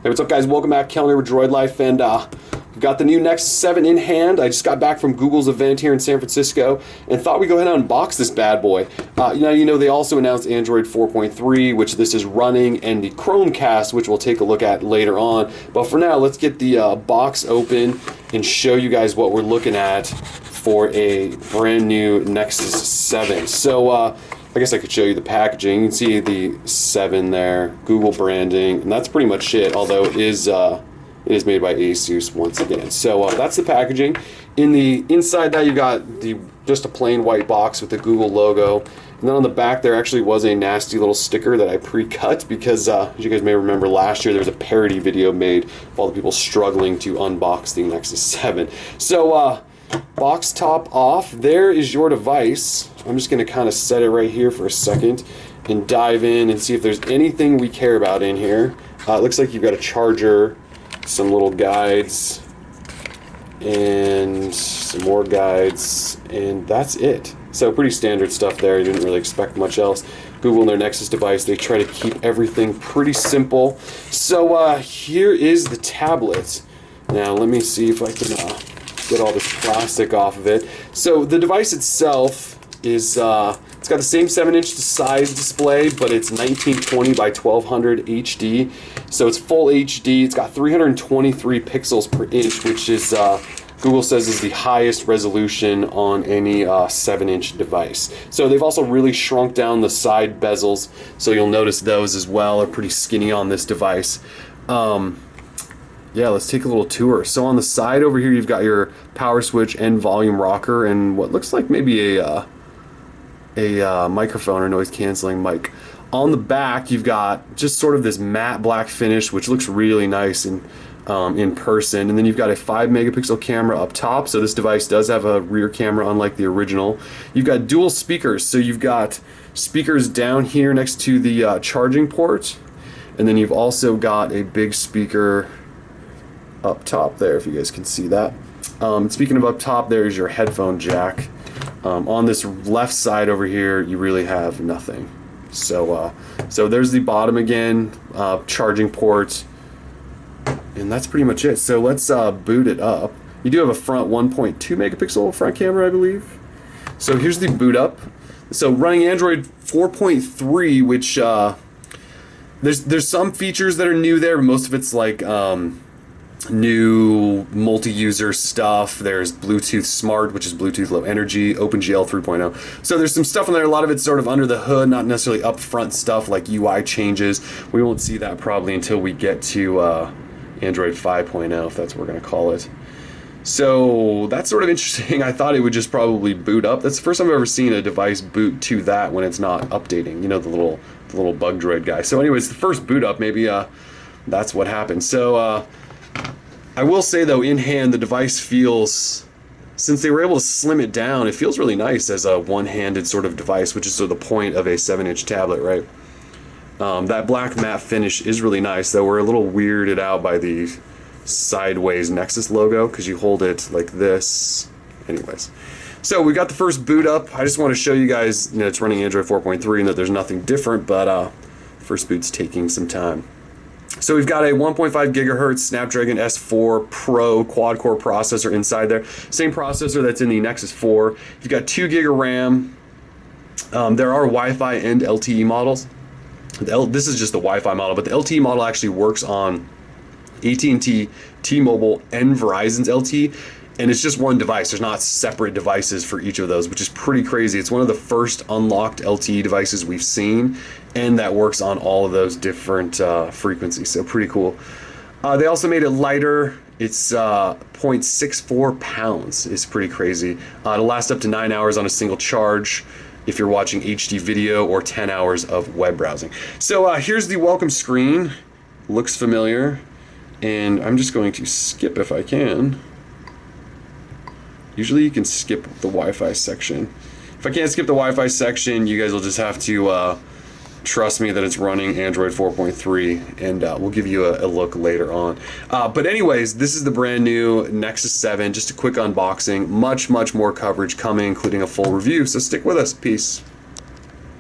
Hey, what's up, guys? Welcome back, Kellner with Droid Life, and we've got the new Nexus 7 in hand. I just got back from Google's event here in San Francisco and thought we'd go ahead and unbox this bad boy. They also announced Android 4.3, which this is running, and the Chromecast, which we'll take a look at later on. But for now, let's get the box open and show you guys what we're looking at for a brand new Nexus 7. So, I guess I could show you the packaging. You can see the 7 there, Google branding, and that's pretty much it, although it is made by Asus once again. So that's the packaging. Inside that, you've got just a plain white box with the Google logo. And then on the back there actually was a nasty little sticker that I pre-cut because, as you guys may remember, last year there was a parody video made of all the people struggling to unbox the Nexus 7. So, box top off, there is your device. I'm just going to kind of set it right here for a second and dive in and see if there's anything we care about in here. It looks like you've got a charger, some little guides, and some more guides, and that's it. So pretty standard stuff there. You didn't really expect much else. Google and their Nexus device, they try to keep everything pretty simple. So here is the tablet. Now let me see if I can get all this plastic off of it. So the device itself is it's got the same 7-inch size display, but it's 1920 by 1200 HD. So it's full HD. It's got 323 pixels per inch, which is Google says is the highest resolution on any 7-inch device. So they've also really shrunk down the side bezels, so you'll notice those as well are pretty skinny on this device. Yeah, let's take a little tour. So on the side over here, you've got your power switch and volume rocker and what looks like maybe a microphone or noise canceling mic. On the back, you've got just sort of this matte black finish, which looks really nice in person. And then you've got a 5-megapixel camera up top. So this device does have a rear camera, unlike the original. You've got dual speakers. So you've got speakers down here next to the charging port. And then you've also got a big speaker up top there, if you guys can see that. Speaking of up top, there's your headphone jack. On this left side over here, you really have nothing. So there's the bottom again, charging port, and that's pretty much it. So let's boot it up. You do have a front 1.2 megapixel front camera, I believe. So here's the boot up. So running Android 4.3, which there's some features that are new there, but most of it's like new multi-user stuff. There's Bluetooth Smart, which is Bluetooth Low Energy, OpenGL 3.0. So there's some stuff in there. A lot of it's sort of under the hood, not necessarily upfront stuff like UI changes. We won't see that probably until we get to Android 5.0, if that's what we're going to call it. So that's sort of interesting. I thought it would just probably boot up. That's the first time I've ever seen a device boot to that when it's not updating. You know, the little bug droid guy. So anyways, the first boot up, maybe that's what happened. So I will say though, in hand, the device feels, since they were able to slim it down, it feels really nice as a one-handed sort of device, which is sort of the point of a 7-inch tablet, right? That black matte finish is really nice, though we're a little weirded out by the sideways Nexus logo, because you hold it like this. Anyways, so we got the first boot up. I just want to show you guys, it's running Android 4.3 and that there's nothing different, but first boot's taking some time. So we've got a 1.5 gigahertz Snapdragon S4 Pro quad-core processor inside there. Same processor that's in the Nexus 4. You've got 2 gig of RAM. There are Wi-Fi and LTE models. This is just the Wi-Fi model, but the LTE model actually works on AT&T, T-Mobile, and Verizon's LTE. And it's just one device. There's not separate devices for each of those, which is pretty crazy. It's one of the first unlocked LTE devices we've seen, and that works on all of those different frequencies. So pretty cool. They also made it lighter. It's 0.64 pounds. It's pretty crazy. It'll last up to 9 hours on a single charge if you're watching HD video, or 10 hours of web browsing. So here's the welcome screen. Looks familiar. And I'm just going to skip if I can. Usually you can skip the Wi-Fi section. If I can't skip the Wi-Fi section, you guys will just have to trust me that it's running Android 4.3, and we'll give you a look later on. But anyways, this is the brand new Nexus 7. Just a quick unboxing. Much more coverage coming, including a full review. So stick with us. Peace.